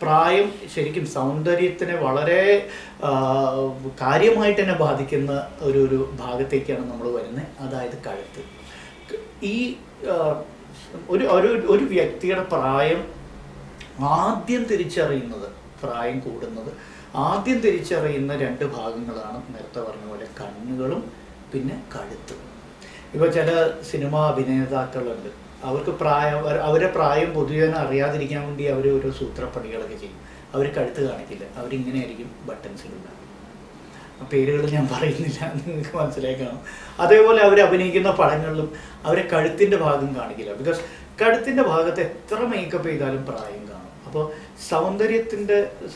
പ്രായം ശരിക്കും സൗന്ദര്യത്തിനെ വളരെ കാര്യമായിട്ട് തന്നെ ബാധിക്കുന്ന ഒരു ഭാഗത്തേക്കാണ് നമ്മൾ വരുന്നത്, അതായത് കഴുത്ത്. ഈ ഒരു വ്യക്തിയുടെ പ്രായം ആദ്യം തിരിച്ചറിയുന്നത്, പ്രായം കൂടുന്നത് ആദ്യം തിരിച്ചറിയുന്ന രണ്ട് ഭാഗങ്ങളാണ് നേരത്തെ പറഞ്ഞ പോലെ കണ്ണുകളും പിന്നെ കഴുത്തും. ഇപ്പോൾ ചില സിനിമാ അഭിനേതാക്കളുണ്ട്, അവർക്ക് അവരെ പ്രായം പൊതുവെ അറിയാതിരിക്കാൻ വേണ്ടി അവർ ഓരോ സൂത്രപ്പണികളൊക്കെ ചെയ്യും. അവർ കഴുത്ത് കാണിക്കില്ല, അവരിങ്ങനെയായിരിക്കും ബട്ടൺസിലുണ്ടാകും. പേരുകൾ ഞാൻ പറയുന്നില്ല, നിങ്ങൾക്ക് മനസ്സിലായി കാണും. അതേപോലെ അവർ അഭിനയിക്കുന്ന പടങ്ങളിലും അവരെ കഴുത്തിൻ്റെ ഭാഗം കാണിക്കില്ല. ബിക്കോസ് കഴുത്തിൻ്റെ ഭാഗത്ത് എത്ര മേക്കപ്പ് ചെയ്താലും പ്രായം കാണും. അപ്പോൾ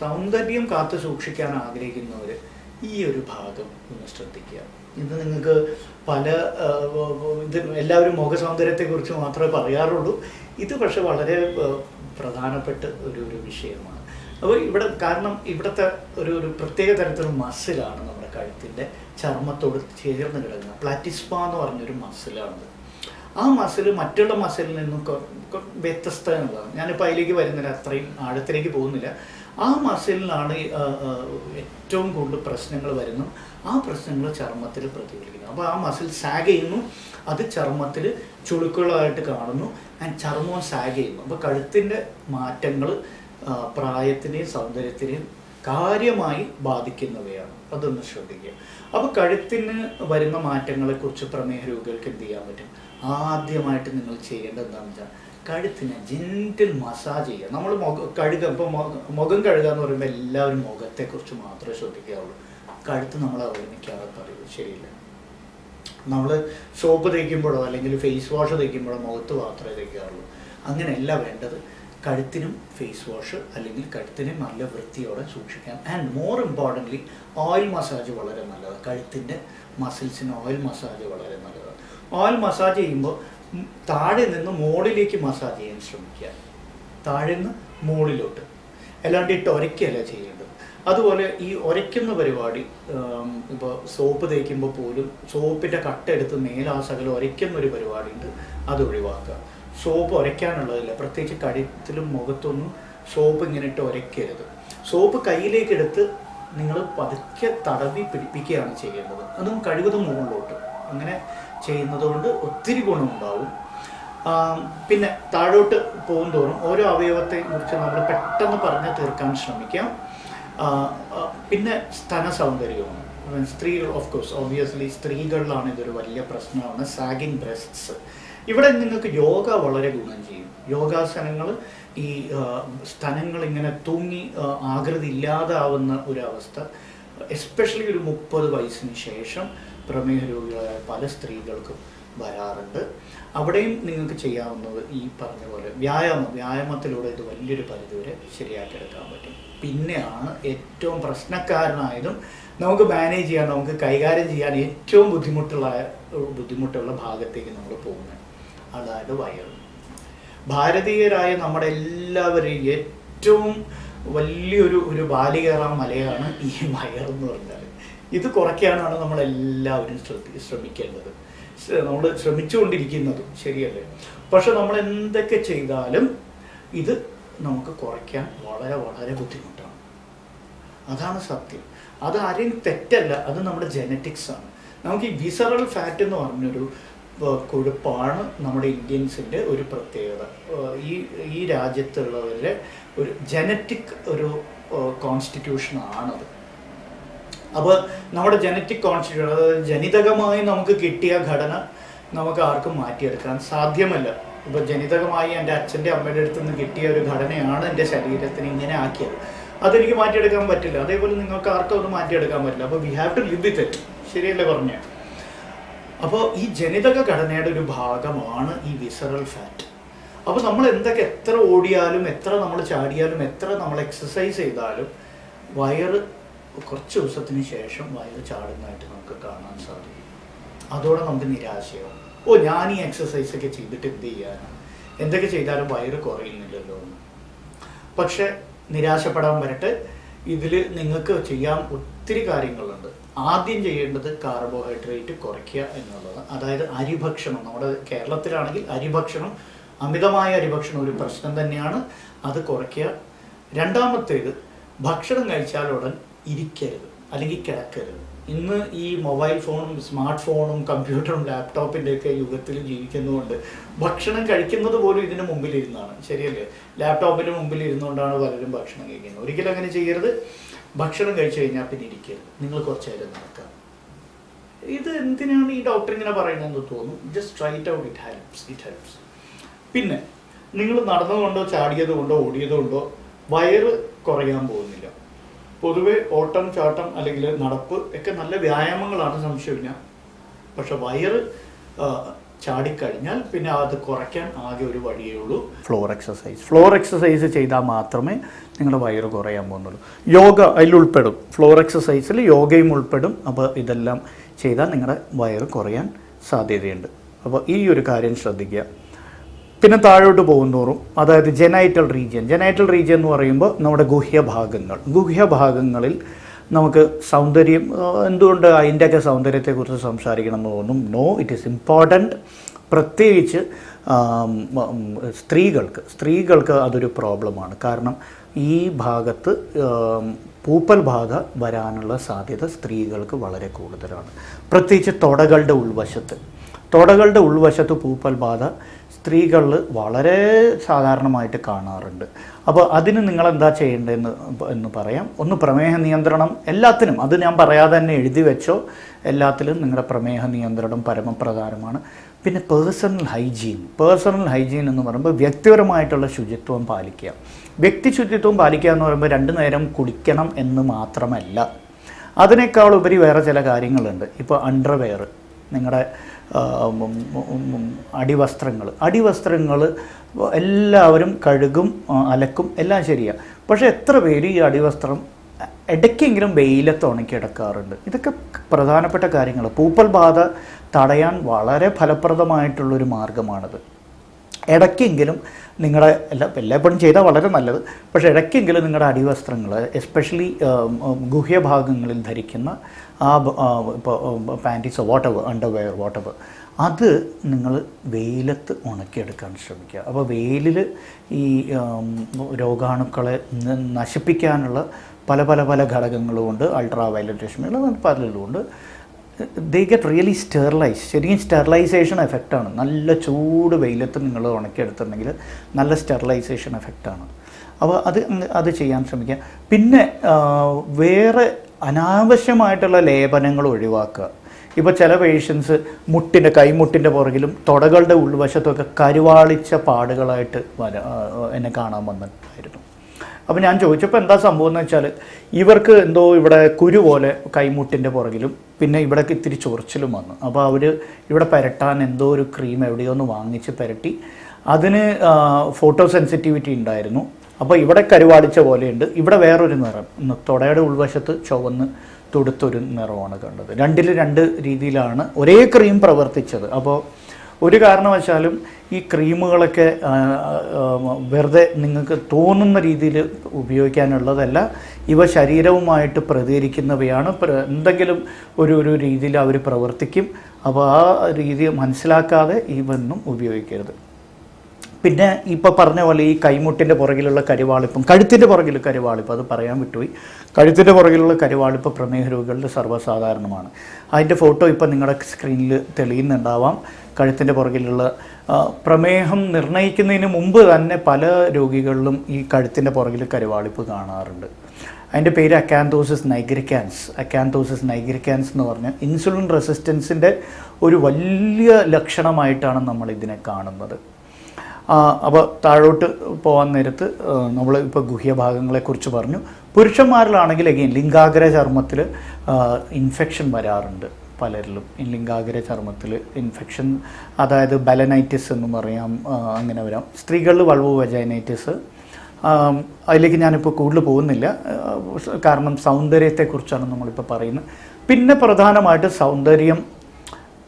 സൗന്ദര്യം കാത്തു സൂക്ഷിക്കാൻ ആഗ്രഹിക്കുന്നവർ ഈ ഒരു ഭാഗം ഒന്ന് ശ്രദ്ധിക്കുക. ഇത് നിങ്ങൾക്ക് ഇത് എല്ലാവരും മുഖസൗന്ദര്യത്തെക്കുറിച്ച് മാത്രമേ പറയാറുള്ളൂ. ഇത് പക്ഷെ വളരെ പ്രധാനപ്പെട്ട ഒരു വിഷയമാണ്. അപ്പോൾ കാരണം ഇവിടുത്തെ ഒരു പ്രത്യേക തരത്തിലുള്ള മസിലാണ് നമ്മുടെ കഴുത്തിൻ്റെ ചർമ്മത്തോട് ചേർന്ന് കിടക്കുന്നത്. പ്ലാറ്റിസ്മ എന്ന് പറഞ്ഞൊരു മസിലാണത്. ആ മസിൽ മറ്റുള്ള മസിലിൽ നിന്നും വ്യത്യസ്തമാണ്. ഞാനിപ്പോൾ അതിലേക്ക് വരുന്നില്ല, അത്രയും ആഴത്തിലേക്ക് പോകുന്നില്ല. ആ മസിലിനാണ് ഏറ്റവും കൂടുതൽ പ്രശ്നങ്ങൾ വരുന്നു. ആ പ്രശ്നങ്ങൾ ചർമ്മത്തിൽ പ്രതിഫലിക്കുന്നു. അപ്പോൾ ആ മസിൽ സാഗ് ചെയ്യുന്നു, അത് ചർമ്മത്തിൽ ചുളുക്കുകളായിട്ട് കാണുന്നു, ആൻഡ് ചർമ്മവും സാഗ് ചെയ്യുന്നു. അപ്പോൾ കഴുത്തിൻ്റെ മാറ്റങ്ങൾ പ്രായത്തിനെയും സൗന്ദര്യത്തിനെയും കാര്യമായി ബാധിക്കുന്നവയാണ്. അതൊന്ന് ശ്രദ്ധിക്കുക. അപ്പോൾ കഴുത്തിന് വരുന്ന മാറ്റങ്ങളെക്കുറിച്ച് പ്രമേഹ രോഗികൾക്ക് എന്ത് ചെയ്യാൻ പറ്റും? ആദ്യമായിട്ട് നിങ്ങൾ ചെയ്യേണ്ടത് എന്താണെന്ന് വെച്ചാൽ കഴുത്തിനെ ജെന്റിൽ മസാജ് ചെയ്യുക. നമ്മൾ ഇപ്പോൾ മുഖം കഴുകുക എന്ന് പറയുമ്പോൾ എല്ലാവരും മുഖത്തെക്കുറിച്ച് മാത്രമേ ശ്രദ്ധിക്കാറുള്ളൂ. കഴുത്ത് നമ്മൾ അവഗണിക്കാതെ പറയുന്നത് ശരിയില്ല. നമ്മൾ സോപ്പ് തേക്കുമ്പോഴോ അല്ലെങ്കിൽ ഫേസ് വാഷ് തേക്കുമ്പോഴോ മുഖത്ത് മാത്രമേ തേക്കാറുള്ളൂ. അങ്ങനെയല്ല വേണ്ടത്. കഴുത്തിനും ഫേസ് വാഷ് അല്ലെങ്കിൽ കഴുത്തിനെ നല്ല വൃത്തിയോടെ സൂക്ഷിക്കാം. And more importantly oil massage വളരെ നല്ലതാണ്. കഴുത്തിൻ്റെ മസിൽസിന് ഓയിൽ മസാജ് വളരെ നല്ലതാണ്. ഓയിൽ മസാജ് ചെയ്യുമ്പോൾ താഴെ നിന്ന് മുകളിലേക്ക് മസാജ് ചെയ്യാൻ ശ്രമിക്കുക. താഴെ നിന്ന് മുകളിലോട്ട്, അല്ലാണ്ട് ഇട്ട് ഒരയ്ക്കല്ല ചെയ്യേണ്ടത്. അതുപോലെ ഈ ഒരയ്ക്കുന്ന പരിപാടി, ഇപ്പോൾ സോപ്പ് തേക്കുമ്പോൾ പോലും സോപ്പിൻ്റെ കട്ടെടുത്ത് മേലാസകലം ഒരയ്ക്കുന്നൊരു പരിപാടിയുണ്ട്, അത് ഒഴിവാക്കുക. സോപ്പ് ഉരയ്ക്കാനുള്ളതില്ല, പ്രത്യേകിച്ച് കഴുത്തിലും മുഖത്തൊന്നും സോപ്പ് ഇങ്ങനെ ഇട്ട് ഉരയ്ക്കരുത്. സോപ്പ് കയ്യിലേക്കെടുത്ത് നിങ്ങൾ പതുക്കെ തടവി പിടിപ്പിക്കുകയാണ് ചെയ്യേണ്ടത്. അതും കഴിവതും മുകളിലോട്ട്. അങ്ങനെ ചെയ്യുന്നത് കൊണ്ട് ഒത്തിരി ഗുണമുണ്ടാവും. പിന്നെ താഴോട്ട് പോകും തോറും ഓരോ അവയവത്തെ കുറിച്ച് നമ്മൾ പെട്ടെന്ന് പറഞ്ഞ് തീർക്കാൻ ശ്രമിക്കാം. പിന്നെ സ്തന സൗന്ദര്യമാണ്. സ്ത്രീകൾ ഓഫ് കോഴ്സ് ഒബ്വിയസ്ലി സ്ത്രീകളിലാണ് ഇതൊരു വലിയ പ്രശ്നമാണ്, സാഗിങ് ബ്രസ്റ്റ്സ്. ഇവിടെ നിങ്ങൾക്ക് യോഗ വളരെ ഗുണം ചെയ്യും. യോഗാസനങ്ങൾ ഈ സ്തനങ്ങൾ ഇങ്ങനെ തൂങ്ങി ആകൃതി ഇല്ലാതാവുന്ന ഒരവസ്ഥ എസ്പെഷ്യലി ഒരു 30 വയസ്സിന് ശേഷം പ്രമേഹ രോഗികളായ പല സ്ത്രീകൾക്കും വരാറുണ്ട്. അവിടെയും നിങ്ങൾക്ക് ചെയ്യാവുന്നത് ഈ പറഞ്ഞ പോലെ വ്യായാമത്തിലൂടെ ഇത് വലിയൊരു പരിധിവരെ ശരിയാക്കിയെടുക്കാൻ പറ്റും. പിന്നെയാണ് ഏറ്റവും പ്രശ്നക്കാരനായതും നമുക്ക് മാനേജ് ചെയ്യാൻ, നമുക്ക് കൈകാര്യം ചെയ്യാൻ ഏറ്റവും ബുദ്ധിമുട്ടുള്ള ഭാഗത്തേക്ക് നമ്മൾ പോകുന്നത്, അതായത് വയറ്. ഭാരതീയരായ നമ്മുടെ എല്ലാവരെയും ഏറ്റവും വലിയൊരു ബാലികേറാം മലയാണ് ഈ വയറെന്ന് പറഞ്ഞാൽ. ഇത് കുറയ്ക്കാനാണ് നമ്മളെല്ലാവരും ശ്രമിക്കേണ്ടത്. നമ്മൾ ശ്രമിച്ചുകൊണ്ടിരിക്കുന്നതും ശരിയല്ലേ. പക്ഷെ നമ്മൾ എന്തൊക്കെ ചെയ്താലും ഇത് നമുക്ക് കുറയ്ക്കാൻ വളരെ വളരെ ബുദ്ധിമുട്ടാണ്. അതാണ് സത്യം. അത് ആരെയും തെറ്റല്ല, അത് നമ്മുടെ ജെനറ്റിക്സ് ആണ്. നമുക്ക് ഈ വിസറൽ ഫാറ്റ് എന്ന് പറഞ്ഞൊരു കൊഴുപ്പാണ് നമ്മുടെ ഇന്ത്യൻസിൻ്റെ ഒരു പ്രത്യേകത. ഈ രാജ്യത്തുള്ളവരുടെ ഒരു ജനറ്റിക് ഒരു കോൺസ്റ്റിറ്റ്യൂഷനാണത്. അപ്പോൾ നമ്മുടെ ജനറ്റിക് കോൺസ്റ്റിറ്റ്യൂഷൻ, അതായത് ജനിതകമായി നമുക്ക് കിട്ടിയ ഘടന നമുക്ക് ആർക്കും മാറ്റിയെടുക്കാൻ സാധ്യമല്ല. ഇപ്പോൾ ജനിതകമായി എൻ്റെ അച്ഛൻ്റെ അമ്മയുടെ അടുത്ത് നിന്ന് കിട്ടിയ ഒരു ഘടനയാണ് എൻ്റെ ശരീരത്തിന് ഇങ്ങനെ ആക്കിയത്. അതെനിക്ക് മാറ്റിയെടുക്കാൻ പറ്റില്ല. അതേപോലെ നിങ്ങൾക്ക് ആർക്കും അത് മാറ്റിയെടുക്കാൻ പറ്റില്ല. അപ്പോൾ we have to live with it. ശരിയല്ലേ പറഞ്ഞത്? അപ്പോൾ ഈ ജനിതക ഘടനയുടെ ഒരു ഭാഗമാണ് ഈ വിസറൽ ഫാറ്റ്. അപ്പോൾ നമ്മൾ എത്ര ഓടിയാലും, എത്ര നമ്മൾ ചാടിയാലും, എത്ര നമ്മൾ എക്സസൈസ് ചെയ്താലും വയറ് കുറച്ച് ദിവസത്തിന് ശേഷം വയറ് ചാടുന്നതായിട്ട് നമുക്ക് കാണാൻ സാധിക്കും. അതോടെ നമുക്ക് നിരാശയാവും. ഞാൻ ഈ എക്സസൈസൊക്കെ ചെയ്തിട്ട് എന്ത് ചെയ്യാനാണ്, എന്തൊക്കെ ചെയ്താലും വയറ് കുറയുന്നില്ലല്ലോ എന്ന്. പക്ഷെ നിരാശപ്പെടാൻ വരട്ടെ. ഇതിൽ നിങ്ങൾക്ക് ചെയ്യാൻ ഒത്തിരി കാര്യങ്ങളുണ്ട്. ആദ്യം ചെയ്യേണ്ടത് കാർബോഹൈഡ്രേറ്റ് കുറയ്ക്കുക എന്നുള്ളത്. അതായത് അരിഭക്ഷണം, നമ്മുടെ കേരളത്തിലാണെങ്കിൽ അരിഭക്ഷണം, അമിതമായ അരിഭക്ഷണം ഒരു പ്രശ്നം തന്നെയാണ്. അത് കുറയ്ക്കുക. രണ്ടാമത്തേത്, ഭക്ഷണം കഴിച്ചാലുടൻ ഇരിക്കരുത് അല്ലെങ്കിൽ കിടക്കരുത്. ഇന്ന് ഈ മൊബൈൽ ഫോണും സ്മാർട്ട് ഫോണും കമ്പ്യൂട്ടറും ലാപ്ടോപ്പിൻ്റെയൊക്കെ യുഗത്തിൽ ജീവിക്കുന്നതുകൊണ്ട് ഭക്ഷണം കഴിക്കുന്നത് പോലും ഇതിന് മുമ്പിലിരുന്നാണ്. ശരിയല്ലേ? ലാപ്ടോപ്പിന് മുമ്പിൽ ഇരുന്നുകൊണ്ടാണ് പലരും ഭക്ഷണം കഴിക്കുന്നത്. ഒരിക്കലും അങ്ങനെ ചെയ്യരുത്. ഭക്ഷണം കഴിച്ചു കഴിഞ്ഞാൽ പിന്നെ ഇരിക്കരുത്, നിങ്ങൾ കുറച്ച് നേരം നടക്കുക. ഇത് എന്തിനാണ് ഈ ഡോക്ടർ ഇങ്ങനെ പറയുന്നതെന്ന് തോന്നും. Just try it out, it helps. പിന്നെ നിങ്ങൾ നടന്നതുകൊണ്ടോ ചാടിയത് കൊണ്ടോ ഓടിയത് കൊണ്ടോ വയറ് കുറയാൻ പോകുന്നില്ല. പൊതുവെ ഓട്ടം, ചാട്ടം അല്ലെങ്കിൽ നടപ്പ് ഒക്കെ നല്ല വ്യായാമങ്ങളാണ്, സംശയമില്ല. പക്ഷെ വയറ് ചാടിക്കഴിഞ്ഞാൽ പിന്നെ അത് കുറയ്ക്കാൻ ആകെ ഒരു വഴിയേ ഉള്ളൂ, ഫ്ലോർ എക്സസൈസ് ചെയ്താൽ മാത്രമേ നിങ്ങളുടെ വയറ് കുറയാൻ പോകുന്നുള്ളൂ. യോഗ അതിലുൾപ്പെടും, ഫ്ലോർ എക്സസൈസിൽ യോഗയും ഉൾപ്പെടും. അപ്പോൾ ഇതെല്ലാം ചെയ്താൽ നിങ്ങളുടെ വയറ് കുറയാൻ സാധ്യതയുണ്ട്. അപ്പോൾ ഈ ഒരു കാര്യം ശ്രദ്ധിക്കുക. പിന്നെ താഴോട്ട് പോകുന്തോറും, അതായത് ജെനൈറ്റൽ റീജിയൻ എന്ന് പറയുമ്പോൾ നമ്മുടെ ഗുഹ്യഭാഗങ്ങളിൽ നമുക്ക് സൗന്ദര്യം, എന്തുകൊണ്ട് അതിൻ്റെയൊക്കെ സൗന്ദര്യത്തെക്കുറിച്ച് സംസാരിക്കണം എന്ന് തോന്നും. No, it is important. പ്രത്യേകിച്ച് സ്ത്രീകൾക്ക് അതൊരു പ്രോബ്ലമാണ്. കാരണം ഈ ഭാഗത്ത് പൂപ്പൽ ബാധ വരാനുള്ള സാധ്യത സ്ത്രീകൾക്ക് വളരെ കൂടുതലാണ്. പ്രത്യേകിച്ച് തുടകളുടെ ഉൾവശത്ത് പൂപ്പൽ ബാധ സ്ത്രീകളിൽ വളരെ സാധാരണമായിട്ട് കാണാറുണ്ട്. അപ്പോൾ അതിന് നിങ്ങളെന്താ ചെയ്യേണ്ടതെന്ന് പറയാം. ഒന്ന്, പ്രമേഹ നിയന്ത്രണം. എല്ലാത്തിനും, അത് ഞാൻ പറയാതെ തന്നെ എഴുതി വെച്ചോ, എല്ലാത്തിലും നിങ്ങളുടെ പ്രമേഹ നിയന്ത്രണം പരമപ്രധാനമാണ്. പിന്നെ പേഴ്സണൽ ഹൈജീൻ എന്ന് പറയുമ്പോൾ വ്യക്തിപരമായിട്ടുള്ള ശുചിത്വം പാലിക്കുക. വ്യക്തി ശുചിത്വം പാലിക്കുക എന്ന് പറയുമ്പോൾ 2 നേരം കുളിക്കണം എന്ന് മാത്രമല്ല, അതിനേക്കാൾ ഉപരി വേറെ ചില കാര്യങ്ങളുണ്ട്. ഇപ്പോൾ അണ്ടർവെയർ, നിങ്ങളുടെ അടിവസ്ത്രങ്ങൾ എല്ലാവരും കഴുകും, അലക്കും, എല്ലാം ശരിയാണ്. പക്ഷേ എത്ര പേര് ഈ അടിവസ്ത്രം ഇടയ്ക്കെങ്കിലും വെയിലത്ത് ഉണക്കിയെടുക്കാറുണ്ട്? ഇതൊക്കെ പ്രധാനപ്പെട്ട കാര്യങ്ങൾ. പൂപ്പൽ ബാധ തടയാൻ വളരെ ഫലപ്രദമായിട്ടുള്ളൊരു മാർഗ്ഗമാണിത്. ഇടയ്ക്കെങ്കിലും നിങ്ങളുടെ എല്ലായ്പ്പോഴും ചെയ്താൽ വളരെ നല്ലത്. പക്ഷേ ഇടയ്ക്കെങ്കിലും നിങ്ങളുടെ അടിവസ്ത്രങ്ങൾ, എസ്പെഷ്യലി ഗുഹ്യഭാഗങ്ങളിൽ ധരിക്കുന്ന ഇപ്പോൾ പാൻറ്റീസോ അണ്ടർവെയർ അത് നിങ്ങൾ വെയിലത്ത് ഉണക്കിയെടുക്കാൻ ശ്രമിക്കുക. അപ്പോൾ വെയിലിൽ ഈ രോഗാണുക്കളെ നശിപ്പിക്കാനുള്ള പല ഘടകങ്ങളുമുണ്ട്. അൾട്രാ വയലറ്റ് രശ്മികൾ പലതുമുണ്ട്. ദേ ഗെറ്റ് റിയലി ശരിക്കും സ്റ്റെറിലൈസേഷൻ എഫക്റ്റാണ്. നല്ല ചൂട് വെയിലത്ത് നിങ്ങൾ ഉണക്കിയെടുത്തിട്ടുണ്ടെങ്കിൽ നല്ല സ്റ്റെറിലൈസേഷൻ എഫക്റ്റാണ്. അപ്പോൾ അത് ചെയ്യാൻ ശ്രമിക്കുക. പിന്നെ വേറെ അനാവശ്യമായിട്ടുള്ള ലേപനങ്ങൾ ഒഴിവാക്കുക. ഇപ്പോൾ ചില പേഷ്യൻസ് കൈമുട്ടിൻ്റെ പുറകിലും തുടകളുടെ ഉൾവശത്തുമൊക്കെ കരുവാളിച്ച പാടുകളായിട്ട് എന്നെ കാണാൻ വന്നിട്ടായിരുന്നു. അപ്പോൾ ഞാൻ ചോദിച്ചപ്പോൾ എന്താ സംഭവം എന്ന് വെച്ചാൽ, ഇവർക്ക് എന്തോ ഇവിടെ കുരു പോലെ കൈമുട്ടിൻ്റെ പുറകിലും പിന്നെ ഇവിടെ ഇത്തിരി ചൊറിച്ചിലും വന്നു. അപ്പോൾ അവർ ഇവിടെ പുരട്ടാൻ എന്തോ ഒരു ക്രീം എവിടെയോ ഒന്ന് വാങ്ങിച്ച് പുരട്ടി. അതിന് ഫോട്ടോ സെൻസിറ്റിവിറ്റി ഉണ്ടായിരുന്നു. അപ്പോൾ ഇവിടെ കരുവാളിച്ച പോലെയുണ്ട്, ഇവിടെ വേറൊരു നിറം, തുടയുടെ ഉൾവശത്ത് ചുവന്ന് തൊടുത്തൊരു നിറമാണ് കണ്ടത്. 2 രീതിയിലാണ് ഒരേ ക്രീം പ്രവർത്തിച്ചത്. അപ്പോൾ ഒരു കാരണവശാലും ഈ ക്രീമുകളൊക്കെ വെറുതെ നിങ്ങൾക്ക് തോന്നുന്ന രീതിയിൽ ഉപയോഗിക്കാനുള്ളതല്ല. ഇവ ശരീരവുമായിട്ട് പ്രതികരിക്കുന്നവയാണ്. എന്തെങ്കിലും ഒരു രീതിയിൽ അവർ പ്രവർത്തിക്കും. അപ്പോൾ ആ രീതി മനസ്സിലാക്കാതെ ഇവയൊന്നും ഉപയോഗിക്കരുത്. പിന്നെ ഇപ്പോൾ പറഞ്ഞ പോലെ ഈ കൈമുട്ടിൻ്റെ പുറകിലുള്ള കരുവാളിപ്പും കഴുത്തിൻ്റെ പുറകിൽ കരുവാളിപ്പ്, അത് പറയാൻ വിട്ടുപോയി. കഴുത്തിൻ്റെ പുറകിലുള്ള കരുവാളിപ്പ് പ്രമേഹ രോഗികളുടെ സർവ്വസാധാരണമാണ്. അതിൻ്റെ ഫോട്ടോ ഇപ്പോൾ നിങ്ങളുടെ സ്ക്രീനിൽ തെളിയുന്നുണ്ടാവാം. കഴുത്തിൻ്റെ പുറകിലുള്ള പ്രമേഹം നിർണ്ണയിക്കുന്നതിന് മുമ്പ് തന്നെ പല രോഗികളിലും ഈ കഴുത്തിൻ്റെ പുറകിൽ കരുവാളിപ്പ് കാണാറുണ്ട്. അതിൻ്റെ പേര് അക്കാന്തോസിസ് നൈഗ്രിക്കാൻസ് എന്ന് പറഞ്ഞാൽ ഇൻസുലിൻ റെസിസ്റ്റൻസിൻ്റെ ഒരു വലിയ ലക്ഷണമായിട്ടാണ് നമ്മൾ ഇതിനെ കാണുന്നത്. അപ്പോൾ താഴോട്ട് പോകാൻ നേരത്ത് നമ്മൾ ഇപ്പോൾ ഗുഹ്യഭാഗങ്ങളെക്കുറിച്ച് പറഞ്ഞു. പുരുഷന്മാരിലാണെങ്കിൽ ലിംഗാഗ്ര ചർമ്മത്തിൽ ഇൻഫെക്ഷൻ വരാറുണ്ട് പലരിലും. ലിംഗാഗ്ര ചർമ്മത്തിൽ ഇൻഫെക്ഷൻ, അതായത് ബലനൈറ്റിസ് എന്ന് പറയാം, അങ്ങനെ വരാം. സ്ത്രീകളിൽ വൾവോ വജൈനൈറ്റിസ്. അതിലേക്ക് ഞാനിപ്പോൾ കൂടുതൽ പോകുന്നില്ല, കാരണം സൗന്ദര്യത്തെക്കുറിച്ചാണ് നമ്മളിപ്പോൾ പറയുന്നത്. പിന്നെ പ്രധാനമായിട്ട് സൗന്ദര്യം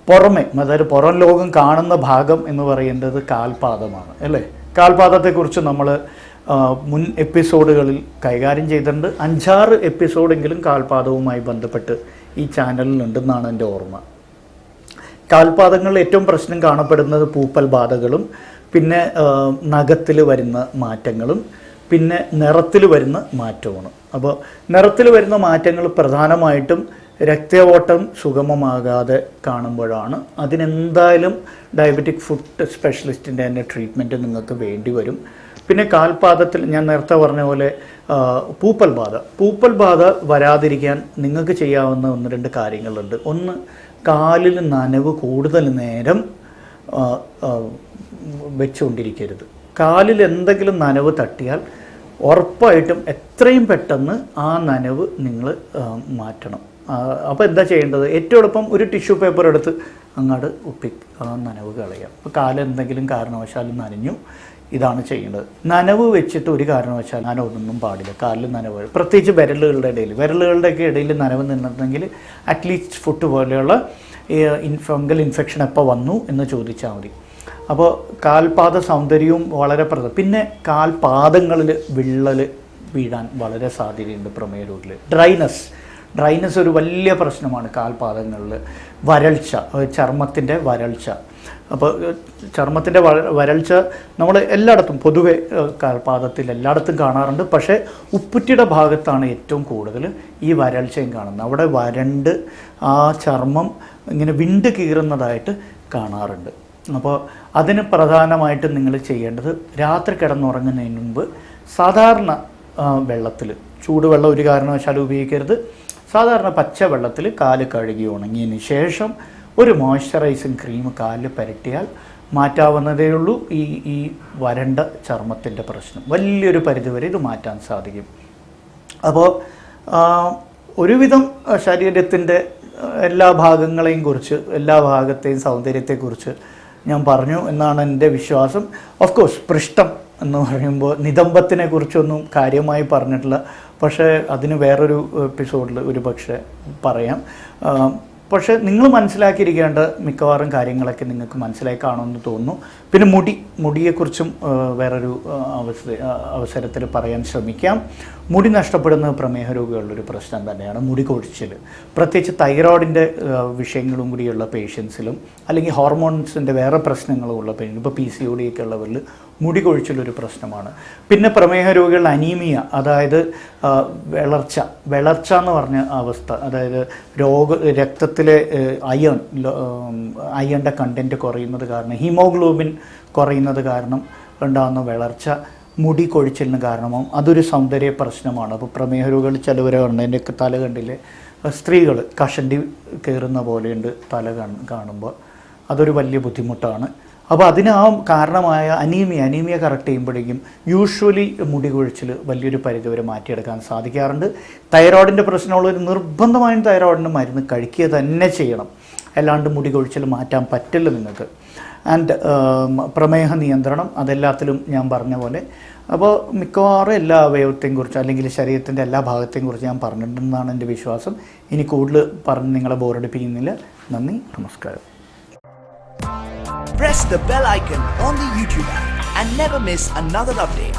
പുറമെ, അതായത് പുറം ലോകം കാണുന്ന ഭാഗം എന്ന് പറയുന്നത് കാൽപാദമാണ്, അല്ലേ? കാൽപാദത്തെക്കുറിച്ച് നമ്മൾ മുൻ എപ്പിസോഡുകളിൽ കൈകാര്യം ചെയ്തിട്ടുണ്ട്. 5-6 എപ്പിസോഡെങ്കിലും കാൽപാദവുമായി ബന്ധപ്പെട്ട് ഈ ചാനലിലുണ്ടെന്നാണ് എൻ്റെ ഓർമ്മ. കാൽപാദങ്ങളിൽ ഏറ്റവും പ്രശ്നം കാണപ്പെടുന്നത് പൂപ്പൽ ബാധകളും പിന്നെ നഖത്തിൽ വരുന്ന മാറ്റങ്ങളും പിന്നെ നിറത്തിൽ വരുന്ന മാറ്റമാണ്. അപ്പോൾ നിറത്തിൽ വരുന്ന മാറ്റങ്ങൾ പ്രധാനമായിട്ടും രക്തയോട്ടം സുഗമമാകാതെ കാണുമ്പോഴാണ്. അതിനെന്തായാലും ഡയബറ്റിക് ഫുഡ് സ്പെഷ്യലിസ്റ്റിൻ്റെ തന്നെ ട്രീറ്റ്മെൻറ്റ് നിങ്ങൾക്ക് വേണ്ടി വരും. പിന്നെ കാൽപാദത്തിൽ ഞാൻ നേരത്തെ പറഞ്ഞ പോലെ പൂപ്പൽ ബാധ വരാതിരിക്കാൻ നിങ്ങൾക്ക് ചെയ്യാവുന്ന 1-2 കാര്യങ്ങളുണ്ട്. ഒന്ന്, കാലിൽ നനവ് കൂടുതൽ നേരം വെച്ചുകൊണ്ടിരിക്കരുത്. കാലിൽ എന്തെങ്കിലും നനവ് തട്ടിയാൽ ഉറപ്പായിട്ടും എത്രയും പെട്ടെന്ന് ആ നനവ് നിങ്ങൾ മാറ്റണം. അപ്പോൾ എന്താ ചെയ്യേണ്ടത്? ഏറ്റവും എളുപ്പം ഒരു ടിഷ്യൂ പേപ്പർ എടുത്ത് അങ്ങോട്ട് ആ നനവ് കളയാം. അപ്പോൾ കാല് എന്തെങ്കിലും കാരണവശാലും നനഞ്ഞു, ഇതാണ് ചെയ്യേണ്ടത്. നനവ് വെച്ചിട്ട് ഒരു കാരണവശാൽ നനവൊന്നും പാടില്ല. കാലിൽ നനവ്, പ്രത്യേകിച്ച് വിരലുകളുടെയൊക്കെ ഇടയിൽ നനവ് നിന്നിട്ടുണ്ടെങ്കിൽ അറ്റ്ലീസ്റ്റ് ഫുട്ട് പോലെയുള്ള ഫംഗൽ ഇൻഫെക്ഷൻ എപ്പോൾ വന്നു എന്ന് ചോദിച്ചാൽ മതി. അപ്പോൾ കാൽപാദ സൗന്ദര്യവും വളരെ പിന്നെ കാൽപാദങ്ങളിൽ വിള്ളൽ വീഴാൻ വളരെ സാധ്യതയുണ്ട് പ്രമേഹ രോഗിൽ. ഡ്രൈനസ് ഒരു വലിയ പ്രശ്നമാണ് കാൽപാദങ്ങളിൽ. വരൾച്ച, ചർമ്മത്തിൻ്റെ വരൾച്ച. അപ്പോൾ ചർമ്മത്തിൻ്റെ വരൾച്ച നമ്മൾ എല്ലായിടത്തും പൊതുവെ കാൽപാദത്തിൽ എല്ലായിടത്തും കാണാറുണ്ട്. പക്ഷേ ഉപ്പുറ്റിയുടെ ഭാഗത്താണ് ഏറ്റവും കൂടുതൽ ഈ വരൾച്ചയും കാണുന്നത്. അവിടെ വരണ്ട് ആ ചർമ്മം ഇങ്ങനെ വിണ്ട് കീറുന്നതായിട്ട് കാണാറുണ്ട്. അപ്പോൾ അതിന് പ്രധാനമായിട്ടും നിങ്ങൾ ചെയ്യേണ്ടത് രാത്രി കിടന്നുറങ്ങുന്നതിന് മുമ്പ് സാധാരണ വെള്ളത്തിൽ, ചൂടുവെള്ളം ഒരു കാരണവശാലും ഉപയോഗിക്കരുത്, സാധാരണ പച്ചവെള്ളത്തിൽ കാല് കഴുകി ഉണങ്ങിയതിന് ശേഷം ഒരു മോയ്സ്ചറൈസിങ് ക്രീം കാലിൽ പുരട്ടിയാൽ മാറ്റാവുന്നതേ ഉള്ളൂ. ഈ വരണ്ട ചർമ്മത്തിൻ്റെ പ്രശ്നം വലിയൊരു പരിധിവരെ ഇത് മാറ്റാൻ സാധിക്കും. അപ്പോൾ ഒരുവിധം ശരീരത്തിൻ്റെ എല്ലാ ഭാഗങ്ങളെയും കുറിച്ച്, എല്ലാ ഭാഗത്തെയും സൗന്ദര്യത്തെക്കുറിച്ച് ഞാൻ പറഞ്ഞു എന്നാണ് എൻ്റെ വിശ്വാസം. ഓഫ് കോഴ്സ് പൃഷ്ഠം എന്ന് പറയുമ്പോൾ നിതംബത്തിനെ കുറിച്ചൊന്നും കാര്യമായി പറഞ്ഞിട്ടില്ല. പക്ഷേ അതിന് വേറൊരു എപ്പിസോഡിൽ ഒരു പക്ഷേ പറയാം. പക്ഷേ നിങ്ങൾ മനസ്സിലാക്കിയിരിക്കേണ്ട മിക്കവാറും കാര്യങ്ങളൊക്കെ നിങ്ങൾക്ക് മനസ്സിലായി കാണുമെന്ന് തോന്നുന്നു. പിന്നെ മുടിയെക്കുറിച്ചും വേറൊരു അവസരത്തിൽ പറയാൻ ശ്രമിക്കാം. മുടി നഷ്ടപ്പെടുന്ന പ്രമേഹ രോഗികളുടെ ഒരു പ്രശ്നം തന്നെയാണ് മുടി കൊഴിച്ചിൽ. പ്രത്യേകിച്ച് തൈറോയിഡിൻ്റെ വിഷയങ്ങളും കൂടിയുള്ള പേഷ്യൻസിലും അല്ലെങ്കിൽ ഹോർമോൺസിൻ്റെ വേറെ പ്രശ്നങ്ങളും ഉള്ള ഇപ്പോൾ PCOD ഒക്കെ ഉള്ളവരിൽ മുടി കൊഴിച്ചിലൊരു പ്രശ്നമാണ്. പിന്നെ പ്രമേഹ രോഗികളുടെ അനീമിയ, അതായത് വിളർച്ച എന്ന് പറഞ്ഞ അവസ്ഥ, അതായത് രക്തത്തിലെ അയണിൻ്റെ കണ്ടൻറ്റ് കുറയുന്നത് കാരണം, ഹീമോഗ്ലോബിൻ കുറയുന്നത് കാരണം ഉണ്ടാകുന്ന വിളർച്ച മുടി കൊഴിച്ചിലിന് കാരണമാവും. അതൊരു സൗന്ദര്യ പ്രശ്നമാണ്. അപ്പോൾ പ്രമേഹ രോഗികൾ ചിലവരെ കണ്ടതിൻ്റെയൊക്കെ തല കണ്ടില്ലേ, സ്ത്രീകൾ കഷണ്ടി കയറുന്ന പോലെയുണ്ട് തല കാണുമ്പോൾ. അതൊരു വലിയ ബുദ്ധിമുട്ടാണ്. അപ്പോൾ അതിന് ആ കാരണമായ അനീമിയ കറക്റ്റ് ചെയ്യുമ്പോഴേക്കും യൂഷ്വലി മുടി കൊഴിച്ചിൽ വലിയൊരു പരിധിവരെ മാറ്റിയെടുക്കാൻ സാധിക്കാറുണ്ട്. തൈറോയിഡിൻ്റെ പ്രശ്നമുള്ളവർ നിർബന്ധമായും തൈറോയിഡിന് മരുന്ന് കഴിക്കുക തന്നെ ചെയ്യണം. അല്ലാണ്ട് മുടി കൊഴിച്ചിൽ മാറ്റാൻ പറ്റില്ല നിങ്ങൾക്ക്. ആൻഡ് പ്രമേഹ നിയന്ത്രണം, അതെല്ലാത്തിലും ഞാൻ പറഞ്ഞ പോലെ. അപ്പോൾ മിക്കവാറും എല്ലാ അവയവത്തെയും കുറിച്ച് അല്ലെങ്കിൽ ശരീരത്തിൻ്റെ എല്ലാ ഭാഗത്തെയും കുറിച്ച് ഞാൻ പറഞ്ഞിട്ടുണ്ടെന്നാണ് എൻ്റെ വിശ്വാസം. ഇനി കൂടുതൽ പറഞ്ഞ് നിങ്ങളെ ബോറടിപ്പിക്കുന്നില്ല. നന്ദി, നമസ്കാരം. Press the bell icon on the YouTube app and never miss another update.